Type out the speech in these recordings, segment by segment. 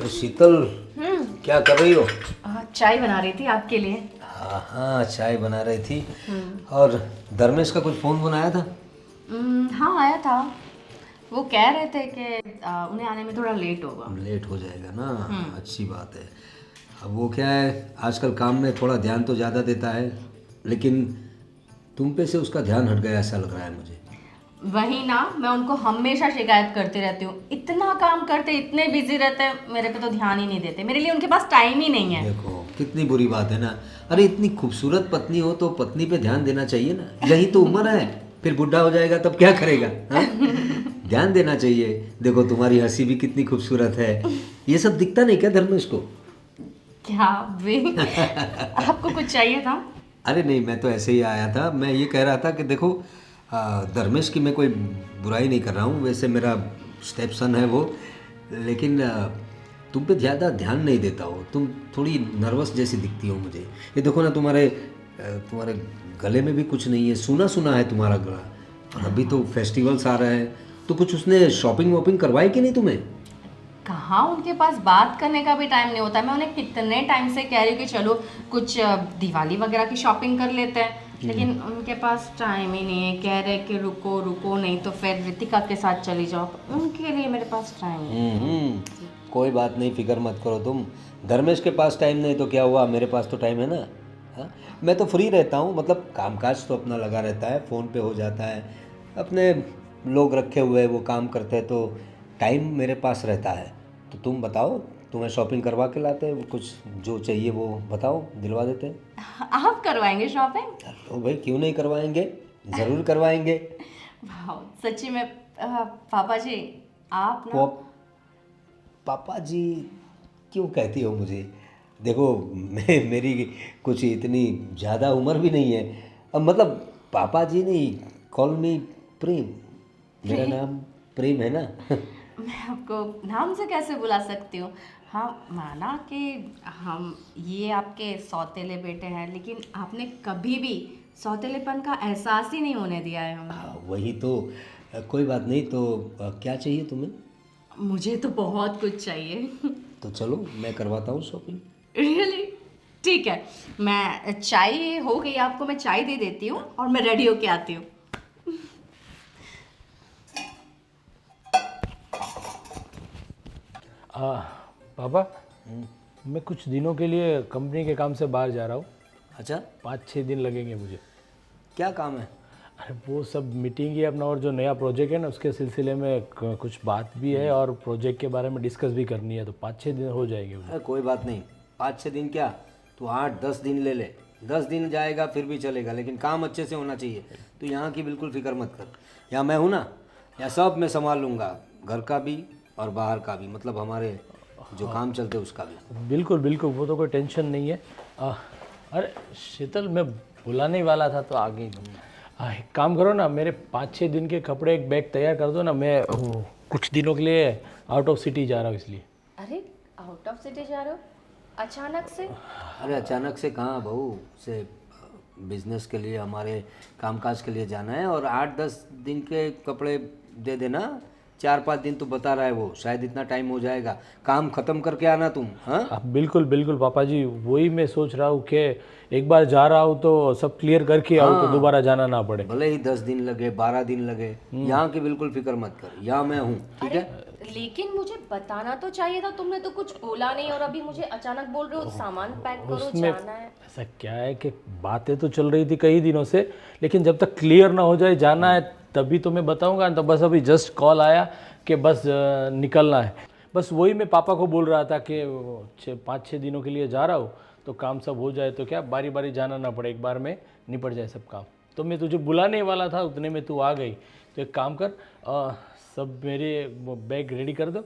अरे शीतल, क्या कर रही हो? चाय बना रही थी आपके लिए। हाँ हाँ, चाय बना रही थी। और धर्मेश का कुछ फ़ोन बनाया था? हाँ आया था। वो कह रहे थे कि उन्हें आने में थोड़ा लेट होगा। लेट हो जाएगा ना, अच्छी बात है। अब वो क्या है, आजकल काम में थोड़ा ध्यान तो ज़्यादा देता है, लेकिन तुम पे से उसका ध्यान हट गया ऐसा लग रहा है मुझे। वही ना, मैं उनको हमेशा शिकायत करती रहती हूँ, इतना काम करते, इतने बिजी रहते हैं, मेरे पे तो ध्यान ही नहीं देते। मेरे लिए उनके पास टाइम ही नहीं है। देखो कितनी बुरी बात है ना। अरे इतनी खूबसूरत पत्नी हो तो पत्नी पे ध्यान देना चाहिए ना, यही तो उम्र है। फिर बुढ़ा हो जाएगा तब क्या करेगा? हाँ? ध्यान देना चाहिए। देखो तुम्हारी हंसी भी कितनी खूबसूरत है, ये सब दिखता नहीं क्या धर्मेश को? क्या वे आपको कुछ चाहिए था? अरे नहीं, मैं तो ऐसे ही आया था। मैं ये कह रहा था कि देखो, धर्मेश की मैं कोई बुराई नहीं कर रहा हूँ, वैसे मेरा स्टेप सन है वो, लेकिन तुम पे ज़्यादा ध्यान नहीं देता हो। तुम थोड़ी नर्वस जैसी दिखती हो मुझे। ये देखो ना, तुम्हारे गले में भी कुछ नहीं है, सूना सूना है तुम्हारा गला। और अभी तो फेस्टिवल्स आ रहे हैं, तो कुछ उसने शॉपिंग वॉपिंग करवाई कि नहीं तुम्हें? कहाँ उनके पास बात करने का भी टाइम नहीं होता। मैं उन्हें कितने टाइम से कह रही हूँ कि चलो कुछ दिवाली वगैरह की शॉपिंग कर लेते हैं, लेकिन उनके पास टाइम ही नहीं है। कह रहे कि रुको रुको, नहीं तो फिर रितिका के साथ चली जाओ। उनके लिए मेरे पास टाइम नहीं है। कोई बात नहीं, फिक्र मत करो तुम। धर्मेश के पास टाइम नहीं तो क्या हुआ, मेरे पास तो टाइम है ना। हाँ, मैं तो फ्री रहता हूँ, मतलब कामकाज तो अपना लगा रहता है, फ़ोन पे हो जाता है, अपने लोग रखे हुए हैं वो काम करते हैं, तो टाइम मेरे पास रहता है। तो तुम बताओ, तुम्हें शॉपिंग करवा के लाते हैं, कुछ जो चाहिए वो बताओ, दिलवा देते हैं। आप करवाएंगे शॉपिंग? तो भाई क्यों नहीं करवाएंगे, ज़रूर करवाएंगे। वाह, सच्ची में। पापा जी, आप ना। वो पापा जी क्यों कहती हो मुझे? देखो, मेरी कुछ इतनी ज़्यादा उम्र भी नहीं है। अब मतलब पापा जी नहीं, कॉल मी प्रेम। मेरा नाम प्रेम है ना। मैं आपको नाम से कैसे बुला सकती हूँ? हाँ, माना कि हम ये आपके सौतेले बेटे हैं, लेकिन आपने कभी भी सौतेलेपन का एहसास ही नहीं होने दिया है हमें। हाँ वही तो। कोई बात नहीं, तो क्या चाहिए तुम्हें? मुझे तो बहुत कुछ चाहिए। तो चलो मैं करवाता हूँ शॉपिंग। रियली? ठीक है, मैं चाय हो गई, आपको मैं चाय दे देती हूँ और मैं रेडी होके आती हूँ। आ, पापा, मैं कुछ दिनों के लिए कंपनी के काम से बाहर जा रहा हूँ। अच्छा, 5-6 दिन लगेंगे मुझे। क्या काम है? अरे वो सब मीटिंग ही अपना, और जो नया प्रोजेक्ट है ना उसके सिलसिले में कुछ बात भी है और प्रोजेक्ट के बारे में डिस्कस भी करनी है, तो 5-6 दिन हो जाएंगे मुझे। अरे कोई बात नहीं, 5-6 दिन क्या, तू 8-10 दिन ले ले। 10 दिन जाएगा फिर भी चलेगा, लेकिन काम अच्छे से होना चाहिए। तो यहाँ की बिल्कुल फिक्र मत कर, यहाँ मैं हूँ ना, यहाँ सब मैं संभाल लूँगा, घर का भी और बाहर का भी, मतलब हमारे जो काम चलते हैं उसका भी। बिल्कुल बिल्कुल, वो तो कोई टेंशन नहीं है। अरे शीतल, मैं बुलाने ही वाला था तो आ गई तुम। एक काम करो ना, मेरे 5-6 दिन के कपड़े एक बैग तैयार कर दो ना। मैं कुछ दिनों के लिए आउट ऑफ सिटी जा रहा हूँ इसलिए। अरे, आउट ऑफ सिटी जा रहे हो अचानक से? अरे अचानक से कहाँ बहू, से बिजनेस के लिए, हमारे कामकाज के लिए जाना है, और 8-10 दिन के कपड़े दे देना। 4-5 दिन तो बता रहा है वो, शायद इतना टाइम हो जाएगा। काम ख़त्म करके आना तुम। हाँ बिल्कुल बिल्कुल पापा जी, वही मैं सोच रहा हूँ कि एक बार जा रहा हूँ तो सब क्लियर करके आऊँ, तो दोबारा जाना ना पड़े। भले ही 10 दिन लगे, 12 दिन लगे, यहाँ की बिल्कुल फिक्र मत कर, यहाँ मैं हूँ, ठीक है? लेकिन मुझे बताना तो चाहिए था, तुमने तो कुछ बोला नहीं और अभी मुझे अचानक बोल रहे हो सामान पैक करो, उसमें जाना है। ऐसा क्या है कि बातें तो चल रही थी कई दिनों से, लेकिन जब तक क्लियर ना हो जाए जाना है तभी तो मैं बताऊंगा। तो बस अभी जस्ट कॉल आया कि बस निकलना है। बस वही मैं पापा को बोल रहा था कि 5-6 दिनों के लिए जा रहा हूँ, तो काम सब हो जाए तो क्या बारी बारी जाना ना पड़े, एक बार में निपट जाए सब काम। तो मैं तुझे बुलाने वाला था, उतने में तू आ गई। तो एक काम कर, सब मेरे बैग रेडी कर दो।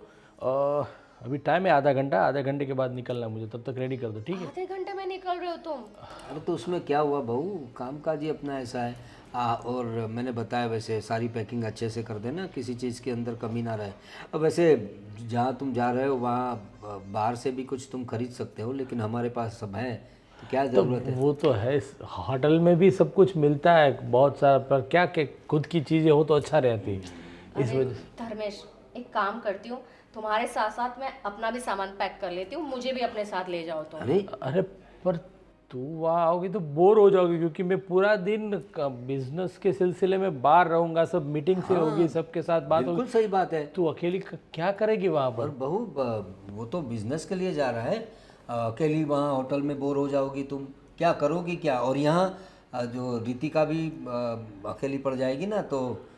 अभी टाइम है आधा घंटे के बाद निकलना है मुझे, तब तक रेडी कर दो, ठीक है? आधे घंटे में निकल रहे हो तुम? अरे तो उसमें क्या हुआ बहू, काम काज ही अपना ऐसा है। और मैंने बताया वैसे सारी पैकिंग अच्छे से कर देना, किसी चीज़ के अंदर कमी ना रहे। अब वैसे जहाँ तुम जा रहे हो वहाँ बाहर से भी कुछ तुम खरीद सकते हो, लेकिन हमारे पास सब है, तो क्या तो ज़रूरत है? वो तो है, होटल में भी सब कुछ मिलता है बहुत सारा, पर क्या कि खुद की चीज़ें हो तो अच्छा रहती है, इस अरे वजह से। धर्मेश, एक काम करती हूँ, तुम्हारे साथ साथ मैं अपना भी सामान पैक कर लेती हूँ, मुझे भी अपने साथ ले जाओ तुम। अरे अरे पर तू वहाँ आओगी तो बोर हो जाओगी, क्योंकि मैं पूरा दिन बिजनेस के सिलसिले में बाहर रहूँगा, सब मीटिंग से होगी, सबके साथ बात बिल्कुल होगी। सही बात है। तू अकेली क्या करेगी वहाँ और पर? बहू वो तो बिजनेस के लिए जा रहा है, अकेली वहाँ होटल में बोर हो जाओगी तुम, क्या करोगी क्या? और यहाँ जो रितिका भी अकेली पड़ जाएगी ना तो।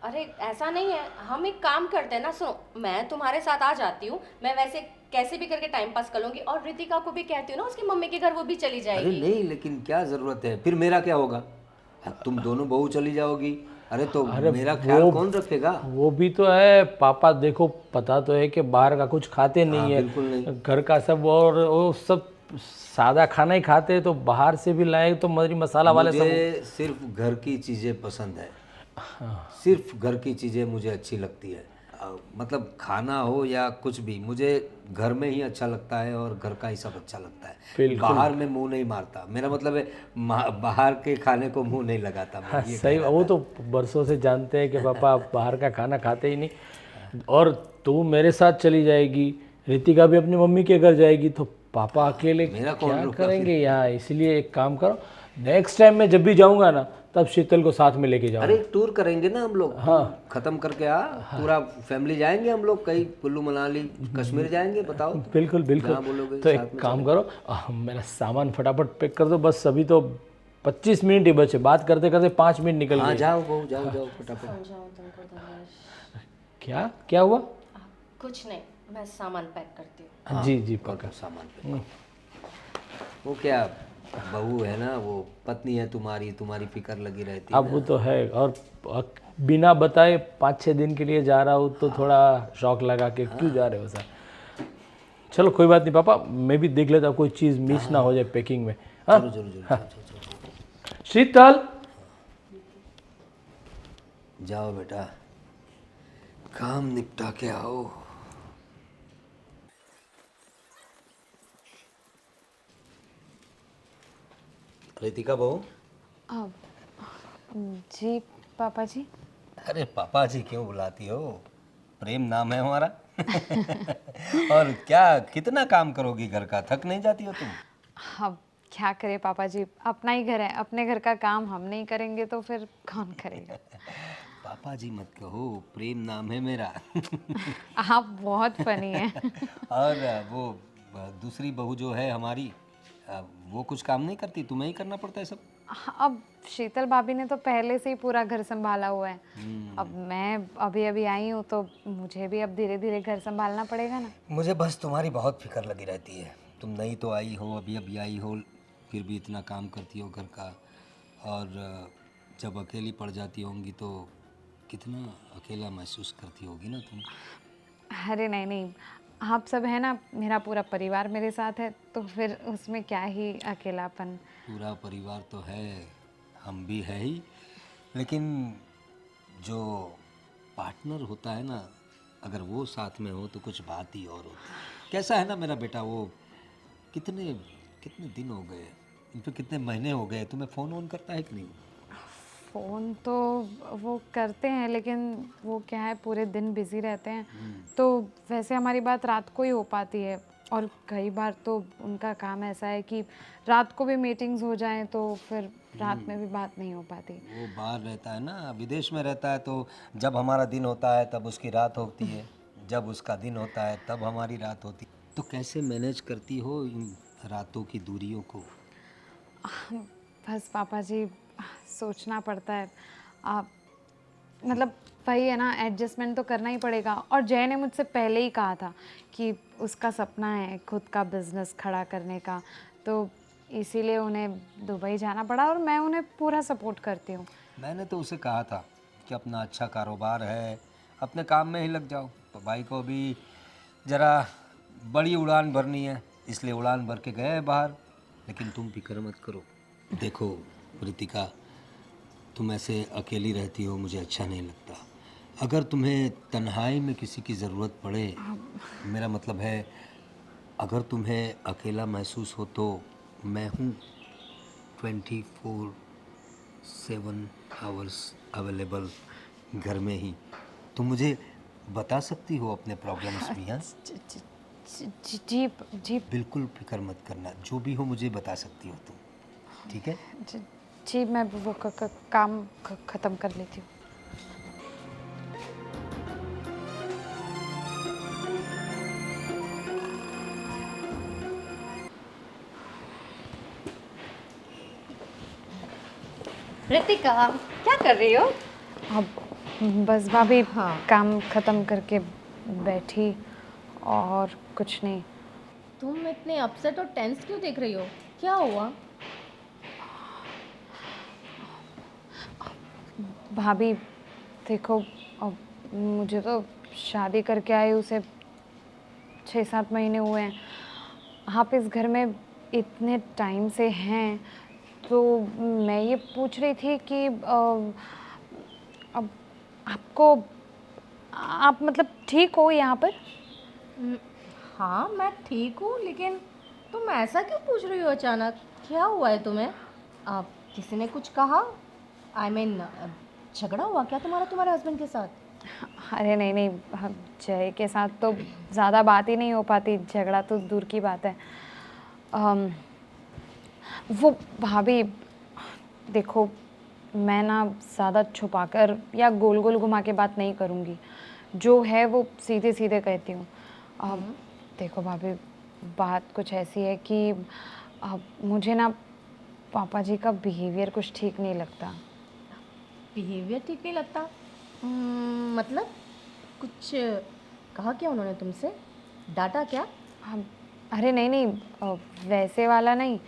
अरे ऐसा नहीं है, हम एक काम करते हैं ना, सुनो मैं तुम्हारे साथ आ जाती हूँ, मैं वैसे कैसे भी करके टाइम पास कर लूंगी, और रितिका को भी कहती हूँ ना उसकी मम्मी के घर, वो भी चली अरे जाएगी। नहीं, लेकिन क्या ज़रूरत है, फिर मेरा क्या होगा? तुम दोनों बहू चली जाओगी, अरे तो अरे मेरा ख्याल कौन रखेगा? वो भी तो है पापा, देखो पता तो है कि बाहर का कुछ खाते हाँ नहीं है, बिल्कुल नहीं। घर का सब, और वो सब सादा खाना ही खाते हैं, तो बाहर से भी लाए तो मरी मसाला वाले सब। मुझे सिर्फ घर की चीज़ें पसंद है, सिर्फ घर की चीज़ें मुझे अच्छी लगती है। मतलब खाना हो या कुछ भी, मुझे घर में ही अच्छा लगता है और घर का ही सब अच्छा लगता है। बिल्कुल। बाहर में मुंह नहीं मारता, मेरा मतलब है बाहर के खाने को मुंह नहीं लगाता मैं, हाँ ये सही, कह रहा वो था। तो बरसों से जानते हैं कि पापा आप बाहर का खाना खाते ही नहीं। और तू मेरे साथ चली जाएगी, रितिका भी अपनी मम्मी के घर जाएगी, तो पापा अकेले मेरा कौन क्या रोका करेंगे यहाँ? इसलिए एक काम करो, नेक्स्ट टाइम मैं जब भी जाऊँगा ना, तब शीतल को साथ में लेके अरे जाऊँगा। एक टूर करेंगे ना हम लोग, हाँ। खत्म करके आ, पूरा फैमिली जाएंगे हम लोग, कहीं कुल्लू मनाली कश्मीर जाएंगे, बताओ बिल्कुल बिल्कुल। जहाँ बोलोगे तो साथ एक में काम चलेंगे। करो, मेरा सामान फटाफट पैक कर दो, बस अभी तो 25 मिनट ही बचे, बात करते करते 5 मिनट निकल हाँ गए। जाओ बहू, जाओ जाओ फटाफट। समझाओ तुमको धनेश। क्या क्या हुआ? कुछ नहीं, मैं सामान पैक करती हूँ। हाँ, जी जी कर पक्का। दो सामान पे। वो क्या बहू है ना, वो पत्नी है तुम्हारी, तुम्हारी फिक्र लगी रहती है अब वो ना। तो है, और बिना बताए 5-6 दिन के लिए जा रहा हूँ, तो थोड़ा शौक लगा के क्यों जा रहे हो सर। चलो कोई बात नहीं पापा, मैं भी देख लेता हूँ कोई चीज़ मिस ना हो जाए पैकिंग में। हाँ जरूर जरूर जरूर, जाओ जाओ जाओ शीतल। जाओ बेटा, काम निपटा के आओ। रितिका बहू। अब जी पापा जी। अरे पापा जी क्यों बुलाती हो, प्रेम नाम है हमारा। और क्या कितना काम करोगी घर का, थक नहीं जाती हो तुम? अब क्या करें पापा जी, अपना ही घर है, अपने घर का काम हम नहीं करेंगे तो फिर कौन करेगा। पापा जी मत कहो, प्रेम नाम है मेरा। आप बहुत फनी हैं। और वो दूसरी बहू जो है हमारी, वो कुछ काम नहीं करती, तुम्हें ही करना पड़ता है सब। अब शीतल भाभी ने तो पहले से ही पूरा घर संभाला हुआ है, अब मैं अभी अभी आई हूँ तो मुझे भी अब धीरे धीरे घर संभालना पड़ेगा ना। मुझे बस तुम्हारी बहुत फिक्र लगी रहती है, तुम नई तो आई हो, अभी अभी आई हो, फिर भी इतना काम करती हो घर का, और जब अकेली पड़ जाती होंगी तो कितना अकेला महसूस करती होगी ना तुम। अरे नहीं नहीं, आप सब है ना, मेरा पूरा परिवार मेरे साथ है, तो फिर उसमें क्या ही अकेलापन। पूरा परिवार तो है, हम भी है ही, लेकिन जो पार्टनर होता है ना, अगर वो साथ में हो तो कुछ बात ही और होती है। कैसा है ना मेरा बेटा, वो कितने कितने दिन हो गए, इन पे कितने महीने हो गए, तुम्हें फ़ोन ऑन करता है कि नहीं? फ़ोन तो वो करते हैं, लेकिन वो क्या है पूरे दिन बिज़ी रहते हैं, तो वैसे हमारी बात रात को ही हो पाती है, और कई बार तो उनका काम ऐसा है कि रात को भी मीटिंग्स हो जाएं तो फिर रात में भी बात नहीं हो पाती। वो बाहर रहता है ना, विदेश में रहता है, तो जब हमारा दिन होता है तब उसकी रात होती है, जब उसका दिन होता है तब हमारी रात होती है। तो कैसे मैनेज करती हो इन रातों की दूरियों को? बस पापा जी, सोचना पड़ता है। आप मतलब वही है ना, एडजस्टमेंट तो करना ही पड़ेगा, और जय ने मुझसे पहले ही कहा था कि उसका सपना है खुद का बिजनेस खड़ा करने का, तो इसीलिए उन्हें दुबई जाना पड़ा, और मैं उन्हें पूरा सपोर्ट करती हूँ। मैंने तो उसे कहा था कि अपना अच्छा कारोबार है, अपने काम में ही लग जाओ, तो भाई को भी ज़रा बड़ी उड़ान भरनी है, इसलिए उड़ान भर के गए हैं बाहर। लेकिन तुम फिक्र मत करो, देखो रितिका, तुम ऐसे अकेली रहती हो, मुझे अच्छा नहीं लगता। अगर तुम्हें तन्हाई में किसी की ज़रूरत पड़े, मेरा मतलब है अगर तुम्हें अकेला महसूस हो, तो मैं हूँ 24/7 आवर्स अवेलेबल घर में ही। तुम मुझे बता सकती हो अपने प्रॉब्लम्स भी। हाँ, जी जी जी बिल्कुल फिक्र मत करना, जो भी हो मुझे बता सकती हो तुम, ठीक है? जी जी, मैं वो काम ख़त्म कर लेती हूँ। रितिका, क्या कर रही हो? अब बस भाभी, हाँ। काम ख़त्म करके बैठी और कुछ नहीं। तुम इतने अपसेट और टेंस क्यों दिख रही हो? क्या हुआ? भाभी देखो, अब मुझे तो शादी करके आई उसे 6-7 महीने हुए हैं। आप इस घर में इतने टाइम से हैं, तो मैं ये पूछ रही थी कि अब आपको, आप मतलब ठीक हो यहाँ पर? हाँ, मैं ठीक हूँ, लेकिन तुम ऐसा क्यों पूछ रही हो अचानक? क्या हुआ है तुम्हें? किसी ने कुछ कहा? आई मीन, झगड़ा हुआ क्या तुम्हारे हस्बैंड के साथ? अरे नहीं नहीं, जय के साथ तो ज़्यादा बात ही नहीं हो पाती, झगड़ा तो दूर की बात है। अम, वो भाभी देखो, मैं ना ज़्यादा छुपाकर या गोल गोल घुमा के बात नहीं करूँगी, जो है वो सीधे सीधे कहती हूँ। अब देखो भाभी, बात कुछ ऐसी है कि अब मुझे ना पापा जी का बिहेवियर कुछ ठीक नहीं लगता। बिहेवियर ठीक नहीं लगता? मतलब कुछ कहा क्या उन्होंने तुमसे? डांटा क्या? हम, अरे नहीं नहीं, वैसे वाला नहीं।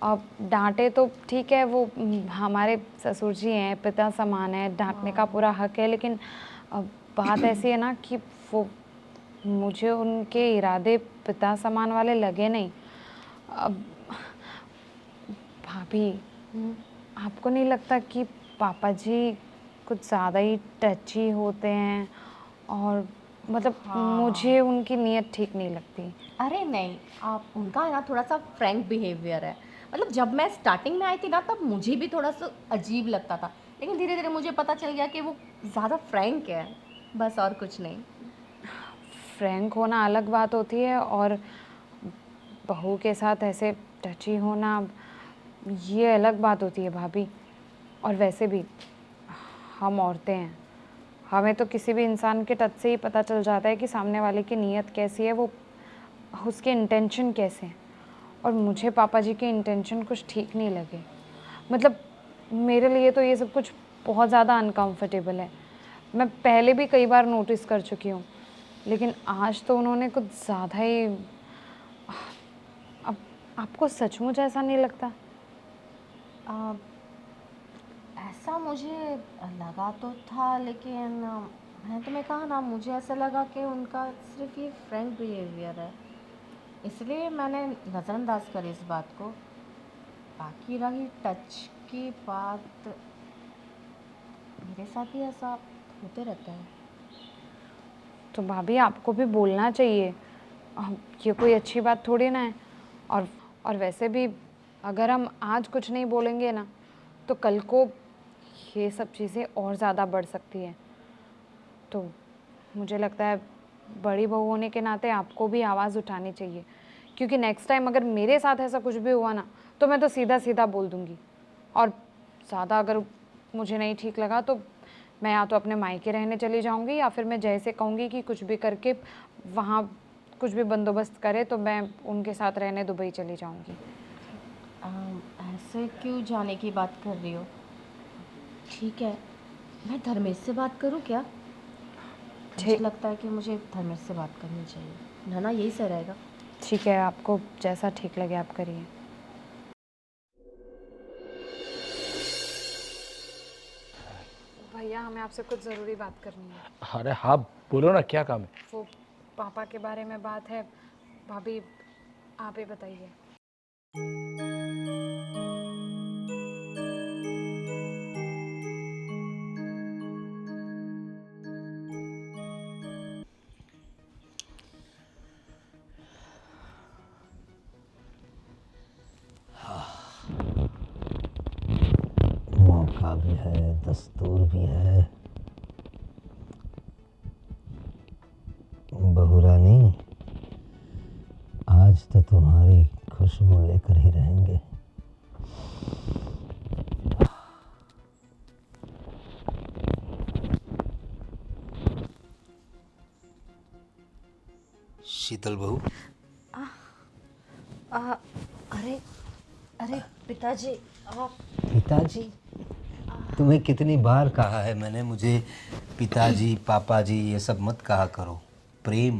अब डांटे तो ठीक है, वो हमारे ससुर जी हैं, पिता समान है, डांटने का पूरा हक है, लेकिन अब बात ऐसी है ना कि वो, मुझे उनके इरादे पिता समान वाले लगे नहीं। अब भाभी, आपको नहीं लगता कि पापा जी कुछ ज़्यादा ही टची होते हैं? और मतलब मुझे उनकी नीयत ठीक नहीं लगती। अरे नहीं, आप उनका है ना थोड़ा सा फ्रैंक बिहेवियर है। मतलब जब मैं स्टार्टिंग में आई थी ना, तब मुझे भी थोड़ा सा अजीब लगता था, लेकिन धीरे धीरे मुझे पता चल गया कि वो ज़्यादा फ्रैंक है, बस और कुछ नहीं। फ्रैंक होना अलग बात होती है, और बहू के साथ ऐसे टची होना, ये अलग बात होती है भाभी। और वैसे भी हम औरतें हैं, हमें तो किसी भी इंसान के टच से ही पता चल जाता है कि सामने वाले की नीयत कैसी है, वो उसके इंटेंशन कैसे हैं। और मुझे पापा जी के इंटेंशन कुछ ठीक नहीं लगे। मतलब मेरे लिए तो ये सब कुछ बहुत ज़्यादा अनकंफर्टेबल है। मैं पहले भी कई बार नोटिस कर चुकी हूँ, लेकिन आज तो उन्होंने कुछ ज़्यादा ही। अब आपको सचमुच ऐसा नहीं लगता? आ, ऐसा मुझे लगा तो था, लेकिन मैंने तुम्हें कहा ना, मुझे ऐसा लगा कि उनका सिर्फ ये फ्रैंक बिहेवियर है, इसलिए मैंने नज़रअंदाज करी इस बात को। बाकी रही टच की बात, मेरे साथ भी ऐसा होते रहता है। तो भाभी, आपको भी बोलना चाहिए, ये कोई अच्छी बात थोड़ी ना है। और वैसे भी अगर हम आज कुछ नहीं बोलेंगे ना, तो कल को ये सब चीज़ें और ज़्यादा बढ़ सकती हैं। तो मुझे लगता है बड़ी बहू होने के नाते आपको भी आवाज़ उठानी चाहिए, क्योंकि नेक्स्ट टाइम अगर मेरे साथ ऐसा कुछ भी हुआ ना, तो मैं तो सीधा सीधा बोल दूँगी। और ज़्यादा अगर मुझे नहीं ठीक लगा, तो मैं या तो अपने मायके रहने चली जाऊँगी, या फिर मैं जैसे कहूँगी कि कुछ भी करके वहाँ कुछ भी बंदोबस्त करे, तो मैं उनके साथ रहने दुबई चली जाऊँगी। ऐसे क्यों जाने की बात कर रही हो? ठीक है, मैं धर्मेश से बात करूं क्या? मुझे ठीक लगता है कि मुझे धर्मेश से बात करनी चाहिए, ना यही सही रहेगा। ठीक है, आपको जैसा ठीक लगे आप करिए। भैया, हमें आपसे कुछ ज़रूरी बात करनी है। अरे हाँ, बोलो ना, क्या काम है? वो पापा के बारे में बात है। भाभी, आप ही बताइए। मौका भी है, दस्तूर भी है। आज तो तुम्हारी खुशबू लेकर ही रहेंगे। शीतल बहू। अरे अरे पिताजी आप। पिताजी? तुम्हें कितनी बार कहा है मैंने, मुझे पिताजी पापा जी ये सब मत कहा करो। प्रेम,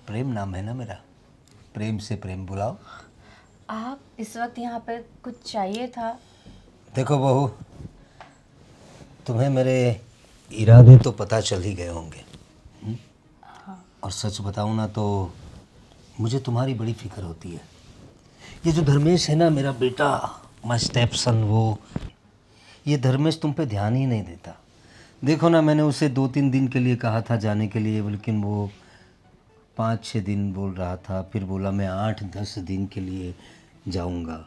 प्रेम नाम है ना मेरा, प्रेम से प्रेम बुलाओ। आप इस वक्त यहाँ पे कुछ चाहिए था? देखो बहू, तुम्हें मेरे इरादे तो पता चल ही गए होंगे। और सच बताऊं ना तो मुझे तुम्हारी बड़ी फिक्र होती है। ये जो धर्मेश है ना मेरा बेटा, माय स्टेप सन, वो ये धर्मेश तुम पे ध्यान ही नहीं देता। देखो ना, मैंने उसे 2-3 दिन के लिए कहा था जाने के लिए, लेकिन वो 5-6 दिन बोल रहा था, फिर बोला मैं 8-10 दिन के लिए जाऊंगा।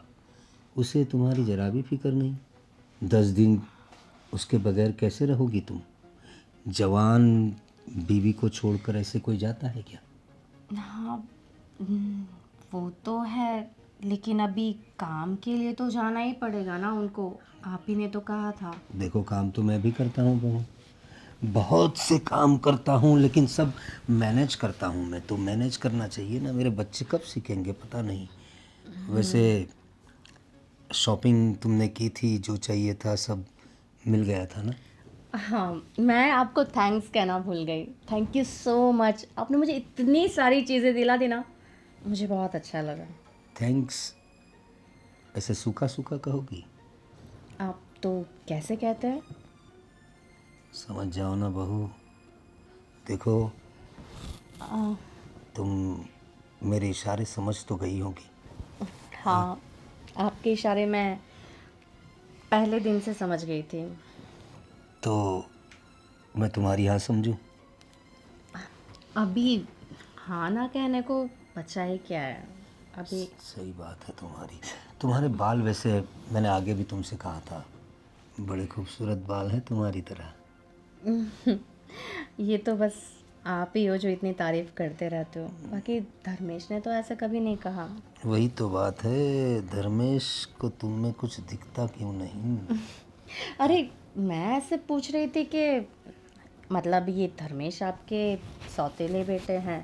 उसे तुम्हारी ज़रा भी फिक्र नहीं। 10 दिन उसके बगैर कैसे रहोगी तुम? जवान बीवी को छोड़कर ऐसे कोई जाता है क्या? हाँ, वो तो है, लेकिन अभी काम के लिए तो जाना ही पड़ेगा ना उनको। आप ही ने तो कहा था। देखो, काम तो मैं भी करता हूँ बहू, बहुत से काम करता हूँ, लेकिन सब मैनेज करता हूँ मैं। तो मैनेज करना चाहिए ना, मेरे बच्चे कब सीखेंगे पता नहीं। वैसे शॉपिंग तुमने की थी, जो चाहिए था सब मिल गया था ना? हाँ, मैं आपको थैंक्स कहना भूल गई। थैंक यू सो मच, आपने मुझे इतनी सारी चीज़ें दिला दी ना, मुझे बहुत अच्छा लगा। थैंक्स ऐसे सूखा सूखा कहोगी? आप तो कैसे कहते हैं? समझ जाओ ना बहू। देखो, तुम मेरे इशारे समझ तो गई होगी। हाँ, आपके इशारे मैं पहले दिन से समझ गई थी। तो मैं तुम्हारी हाँ समझूं? अभी हाँ ना कहने को बचा ही क्या है अभी। सही बात है तुम्हारी। तुम्हारे बाल, वैसे मैंने आगे भी तुमसे कहा था, बड़े खूबसूरत बाल हैं तुम्हारी तरह। ये तो बस आप ही हो जो इतनी तारीफ करते रहते हो, बाकी धर्मेश ने तो ऐसा कभी नहीं कहा। वही तो बात है, धर्मेश को तुम में कुछ दिखता क्यों नहीं? अरे, मैं ऐसे पूछ रही थी कि मतलब ये धर्मेश आपके सौतेले बेटे हैं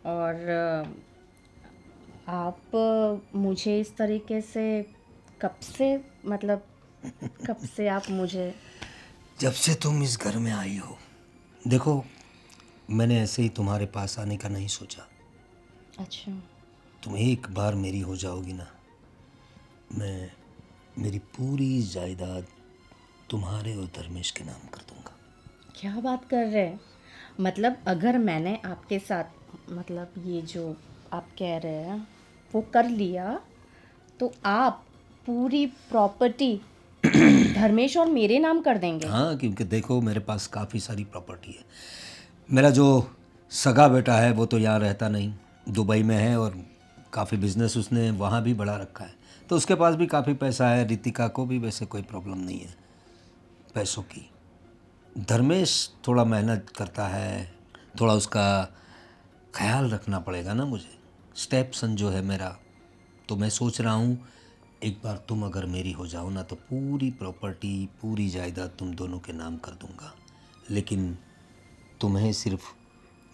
और आप मुझे इस तरीके से कब से, मतलब कब से आप मुझे? जब से तुम इस घर में आई हो। देखो, मैंने ऐसे ही तुम्हारे पास आने का नहीं सोचा। अच्छा। तुम एक बार मेरी हो जाओगी ना, मैं मेरी पूरी जायदाद तुम्हारे और धर्मेश के नाम कर दूंगा। क्या बात कर रहे हैं? मतलब अगर मैंने आपके साथ, मतलब ये जो आप कह रहे हैं वो कर लिया, तो आप पूरी प्रॉपर्टी धर्मेश और मेरे नाम कर देंगे? हाँ, क्योंकि देखो मेरे पास काफ़ी सारी प्रॉपर्टी है। मेरा जो सगा बेटा है वो तो यहाँ रहता नहीं, दुबई में है, और काफ़ी बिजनेस उसने वहाँ भी बढ़ा रखा है, तो उसके पास भी काफ़ी पैसा है। रितिका को भी वैसे कोई प्रॉब्लम नहीं है पैसों की। धर्मेश थोड़ा मेहनत करता है, थोड़ा उसका ख्याल रखना पड़ेगा ना मुझे। स्टेप सन जो है मेरा, तो मैं सोच रहा हूँ एक बार तुम अगर मेरी हो जाओ ना, तो पूरी प्रॉपर्टी, पूरी जायदाद तुम दोनों के नाम कर दूंगा। लेकिन तुम्हें सिर्फ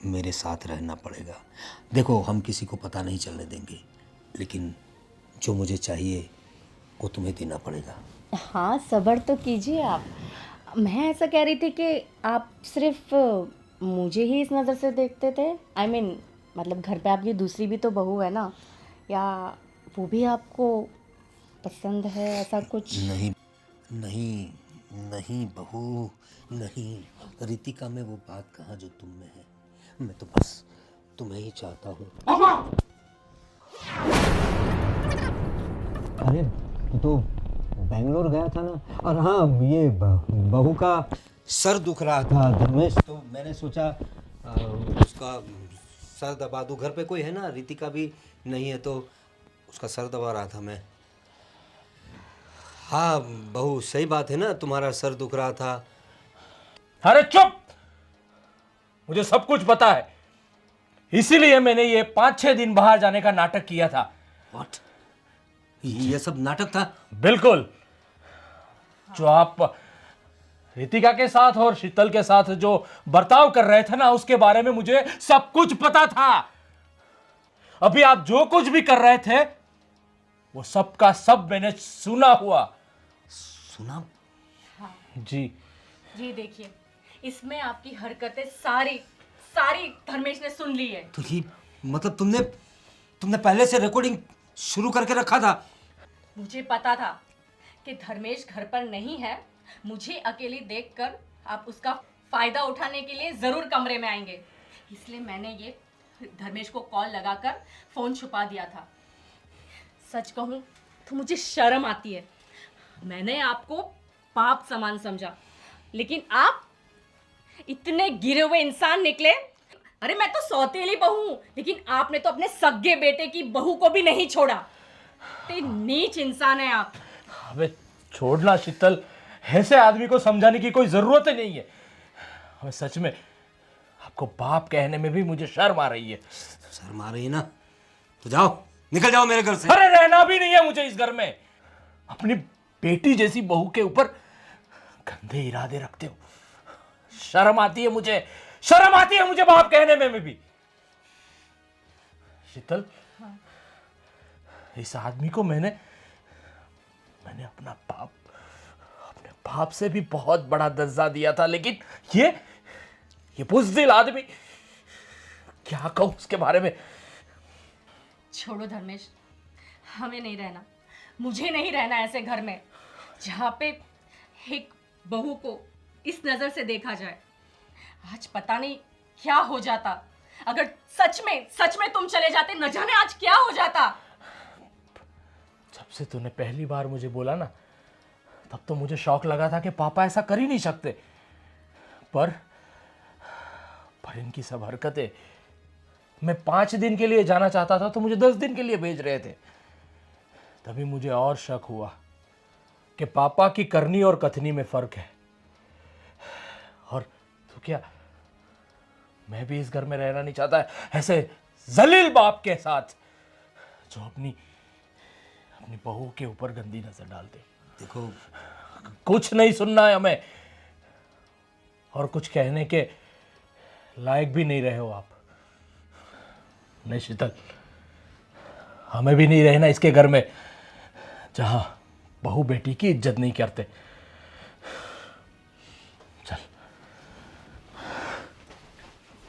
मेरे साथ रहना पड़ेगा। देखो, हम किसी को पता नहीं चलने देंगे, लेकिन जो मुझे चाहिए वो तुम्हें देना पड़ेगा। हाँ, सब्र तो कीजिए आप। मैं ऐसा कह रही थी कि आप सिर्फ मुझे ही इस नज़र से देखते थे। आई मीन मतलब घर पे आपकी दूसरी भी तो बहू है ना, या वो भी आपको पसंद है, ऐसा कुछ? नहीं नहीं नहीं बहू, नहीं। रितिका में वो बात कहाँ जो तुम में है। मैं तो बस तुम्हें ही चाहता हूँ। अरे, तो बेंगलोर गया था ना, और हाँ, ये बहू का सर दुख रहा था धर्मेश, तो मैंने सोचा उसका सर दबा दूँ। घर पे कोई है ना, रितिका भी नहीं है, तो उसका सर दबा रहा था मैं। हाँ बहू, सही बात है ना, तुम्हारा सर दुख रहा था। अरे चुप, मुझे सब कुछ पता है। इसीलिए मैंने ये 5-6 दिन बाहर जाने का नाटक किया था। व्हाट? ये सब नाटक था? बिल्कुल। जो आप रितिका के साथ और शीतल के साथ जो बर्ताव कर रहे थे ना, उसके बारे में मुझे सब कुछ पता था। अभी आप जो कुछ भी कर रहे थे वो सब का सब मैंने सुना हुआ। सुना? जी जी देखिए, इसमें आपकी हरकतें सारी सारी धर्मेश ने सुन ली है। तो ये मतलब तुमने पहले से रिकॉर्डिंग शुरू करके रखा था? मुझे पता था कि धर्मेश घर पर नहीं है। मुझे अकेली देखकर आप उसका फायदा उठाने के लिए जरूर कमरे में आएंगे, इसलिए मैंने ये धर्मेश को कॉल लगाकर फोन छुपा दिया था। सच कहूं तो मुझे शर्म आती है। मैंने आपको पाप समान समझा, लेकिन आप इतने गिरे हुए इंसान निकले। अरे मैं तो सौतेली बहू हूं, लेकिन आपने तो अपने सगे बेटे की बहू को भी नहीं छोड़ा। ते नीच इंसान है आप। अबे छोड़ना शीतल, ऐसे आदमी को समझाने की कोई जरूरत ही नहीं है। हमें सच में आपको बाप कहने में भी मुझे शर्म आ रही है। शर्म आ रही है ना? तो जाओ, निकल जाओ मेरे घर से। अरे रहना भी नहीं है मुझे इस घर में। अपनी बेटी जैसी बहू के ऊपर गंदे इरादे रखते हो। शर्म आती है मुझे, शर्म आती है मुझे बाप कहने में भी। शीतल, इस आदमी को मैंने अपने बाप से भी बहुत बड़ा दर्जा दिया था, लेकिन ये बुज़दिल आदमी, क्या कहूं उसके बारे में। छोड़ो धर्मेश, हमें नहीं रहना, मुझे नहीं रहना ऐसे घर में जहाँ पे एक बहू को इस नजर से देखा जाए। आज पता नहीं क्या हो जाता। अगर सच में तुम चले जाते, न जाने आज क्या हो जाता। जब से तूने पहली बार मुझे बोला ना, तब तो मुझे शौक लगा था कि पापा ऐसा कर ही नहीं सकते, पर इनकी सब हरकतें। मैं 5 दिन के लिए जाना चाहता था तो मुझे 10 दिन के लिए भेज रहे थे। तभी मुझे और शक हुआ कि पापा की करनी और कथनी में फर्क है। और तो क्या, मैं भी इस घर में रहना नहीं चाहता ऐसे जलील बाप के साथ जो अपनी बहू के ऊपर गंदी नजर डालते। देखो, कुछ नहीं सुनना है हमें, और कुछ कहने के लायक भी नहीं रहे हो आप। नहीं शीतल, हमें भी नहीं रहना इसके घर में जहां बहू बेटी की इज्जत नहीं करते।